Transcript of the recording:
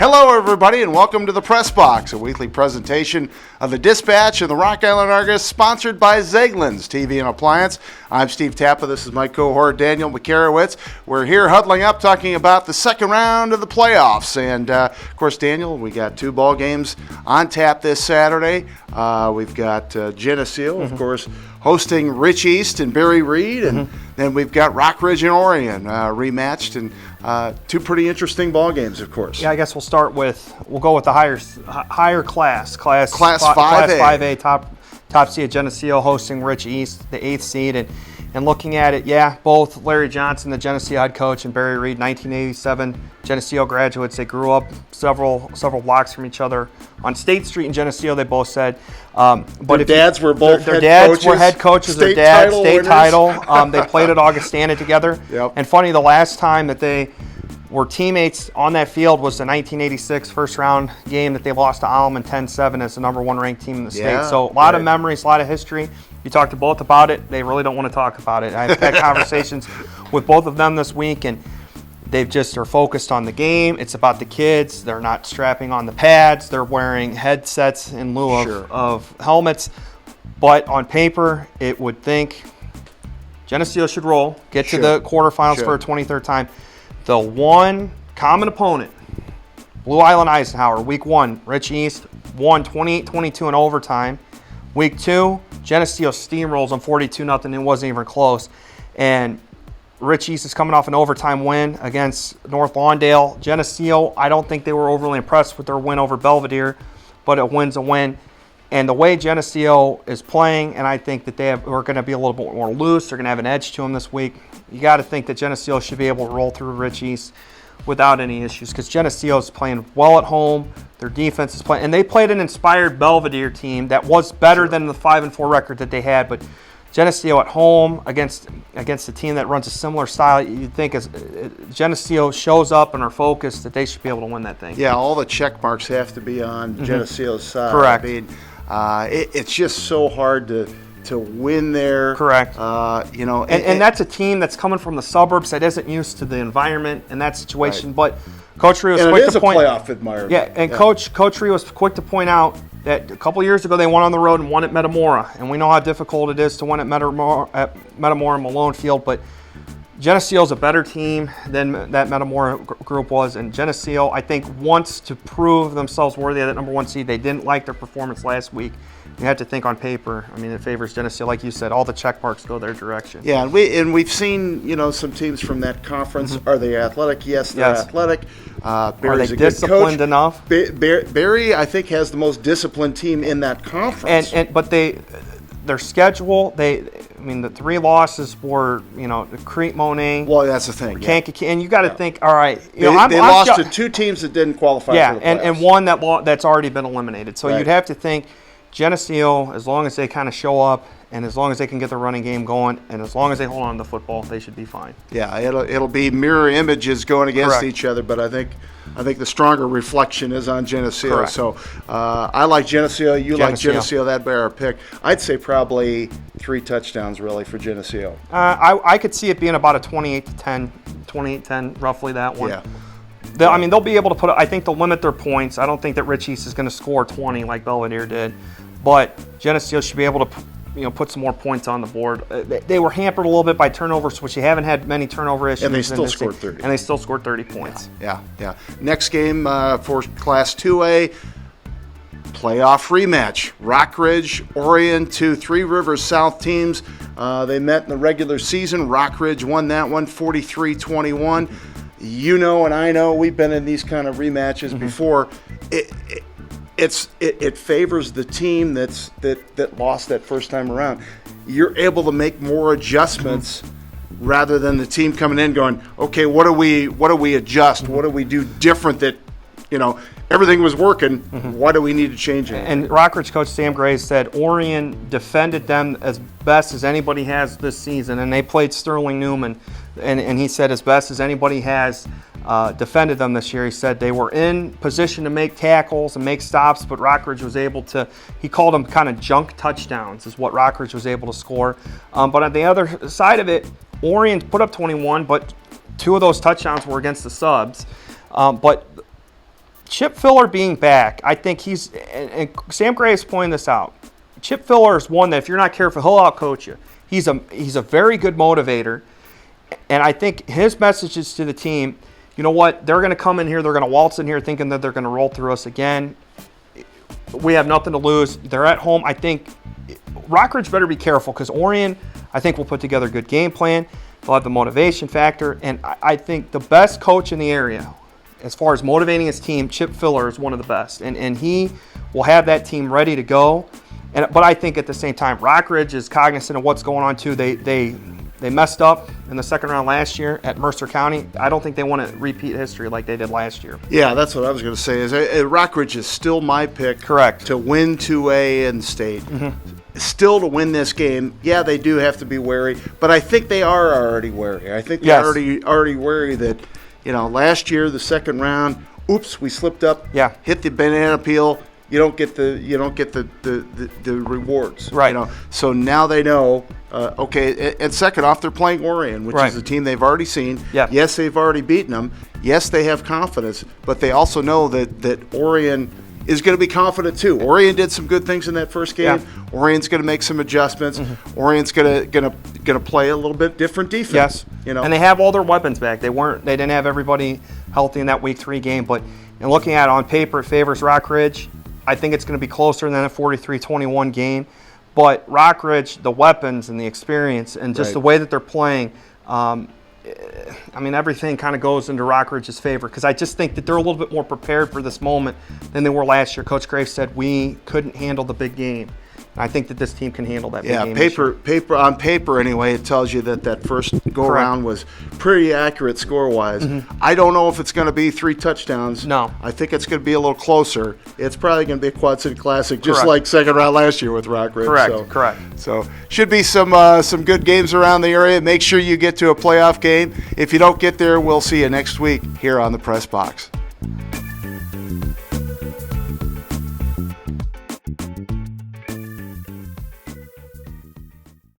Hello, everybody, and welcome to the Press Box, a weekly presentation of the Dispatch and the Rock Island Argus, sponsored by Zeglin's TV and Appliance. I'm Steve Tappa. This is my cohort, Daniel Makarewicz. We're here huddling up, talking about the second round of the playoffs. And, of course, Daniel, we got two ball games on tap this Saturday. We've got Geneseo, of course, hosting Rich East and Barry Reed, and then we've got Rockridge and Orion rematched, and two pretty interesting ball games, of course. Yeah, I guess we'll go with the higher class 5A, top seed Geneseo hosting Rich East, the 8th seed, and looking at it, both Larry Johnson, the Geneseo head coach, and Barry Reed, 1987 Geneseo graduates. They grew up several blocks from each other on State Street in Geneseo. They both said, their dads were head coaches. Their dads, state title. They played at Augustana together. Yep. And funny, the last time that they were teammates on that field was the 1986 first round game that they lost to Alleman 10-7 as the number one ranked team in the state. So a lot of memories, a lot of history. You talked to both about it. They really don't want to talk about it. I've had conversations with both of them this week, and they just are focused on the game. It's about the kids. They're not strapping on the pads. They're wearing headsets in lieu of helmets. But on paper, it would think Geneseo should roll, get to the quarterfinals for a 23rd time. The one common opponent, Blue Island Eisenhower, week 1, Rich East, won 28-22 in overtime. Week 2, Geneseo steamrolls on 42-0. It wasn't even close. And Rich East is coming off an overtime win against North Lawndale. Geneseo, I don't think they were overly impressed with their win over Belvedere, but a win's a win. And the way Geneseo is playing, and I think that are going to be a little bit more loose. They're going to have an edge to them this week. You got to think that Geneseo should be able to roll through Rich East without any issues, because Geneseo is playing well at home. Their defense is playing, and they played an inspired Belvedere team that was better than the 5-4 record that they had. But Geneseo at home against a team that runs a similar style, you'd think as Geneseo shows up and are focused, that they should be able to win that thing. Yeah, all the check marks have to be on Geneseo's side. Correct. I mean, it's just so hard to win there. Correct. And that's a team that's coming from the suburbs that isn't used to the environment in that situation. Right. But Coach Ree was quick to point. It is a playoff environment. Yeah, and Coach Ree was quick to point out that a couple years ago they went on the road and won at Metamora, and we know how difficult it is to win at Metamora and Malone Field. But Geneseo's a better team than that Metamora group was, and Geneseo, I think, wants to prove themselves worthy of that number 1 seed. They didn't like their performance last week. You have to think on paper. I mean, it favors Geneseo, like you said. All the check marks go their direction. Yeah, and we've seen some teams from that conference. Are they athletic? Yes, they're athletic. Barry's are they disciplined enough? Barry, I think, has the most disciplined team in that conference. But their schedule, the 3 losses were, Crete Monet. Well, that's the thing. Kankakee, and you got to think, all right. They lost to 2 teams that didn't qualify for the playoffs. and one that's already been eliminated. So you'd have to think Geneseo, as long as they kind of show up, and as long as they can get the running game going, and as long as they hold on to the football, they should be fine. Yeah, it'll be mirror images going against each other, but I think the stronger reflection is on Geneseo. Correct. So I like Geneseo. You like Geneseo. That'd be our pick. I'd say probably 3 touchdowns really for Geneseo. I could see it being about a 28-10, roughly that one. Yeah. They'll be able to I think they'll limit their points. I don't think that Rich East is going to score 20 like Belvedere did, but Geneseo should be able to put some more points on the board. They were hampered a little bit by turnovers, which you haven't had many turnover issues. And they still scored 30. And they still scored 30 points. Yeah. Next game for Class 2A, playoff rematch. Rockridge, Orion, 2 Three Rivers South teams. They met in the regular season. Rockridge won that one 43-21. You know, and I know, we've been in these kind of rematches before. It favors the team that lost that first time around. You're able to make more adjustments rather than the team coming in going, okay, what do we adjust? What do we do different that, everything was working. Why do we need to change it? And Rockridge coach Sam Gray said Orion defended them as best as anybody has this season, and they played Sterling Newman, and he said as best as anybody has defended them this year. He said they were in position to make tackles and make stops, but Rockridge was able to, he called them kind of junk touchdowns is what Rockridge was able to score. But on the other side of it, Orion put up 21, but 2 of those touchdowns were against the subs. But Chip Filler being back, I think and Sam Gray is pointing this out. Chip Filler is one that if you're not careful, he'll outcoach you. He's a very good motivator, and I think his messages to the team, you know what, they're going to come in here, they're going to waltz in here thinking that they're going to roll through us again. We have nothing to lose. They're at home. I think Rockridge better be careful because Orion, I think, will put together a good game plan. They'll have the motivation factor, and I think the best coach in the area, as far as motivating his team, Chip Filler is one of the best, and he will have that team ready to go. But I think at the same time, Rockridge is cognizant of what's going on too. They messed up in the second round last year at Mercer County. I don't think they want to repeat history like they did last year. Yeah, that's what I was going to say. Is Rockridge is still my pick. Correct. To win 2A in state. Still to win this game. Yeah, they do have to be wary, but I think they are already wary. I think they're already wary that, last year the second round, oops, we slipped up. Yeah. Hit the banana peel. You don't get the rewards. Right. So now they know. Okay. And second off, they're playing Orion, which is a team they've already seen. Yeah. Yes, they've already beaten them. Yes, they have confidence, but they also know that Orion is going to be confident too. Orion did some good things in that first game. Yeah. Orion's going to make some adjustments. Orion's going to play a little bit different defense. Yes. And they have all their weapons back. They didn't have everybody healthy in that week 3 game, but in looking at it on paper, it favors Rockridge. I think it's going to be closer than a 43-21 game. But Rockridge, the weapons and the experience and just the way that they're playing, everything kind of goes into Rockridge's favor because I just think that they're a little bit more prepared for this moment than they were last year. Coach Graves said we couldn't handle the big game. And I think that this team can handle that big game. On paper anyway, it tells you that first go-around was pretty accurate score-wise. I don't know if it's going to be 3 touchdowns. No. I think it's going to be a little closer. It's probably going to be a Quad City Classic, just like second round last year with Rockridge. Correct. So should be some good games around the area. Make sure you get to a playoff game. If you don't get there, we'll see you next week here on the Press Box.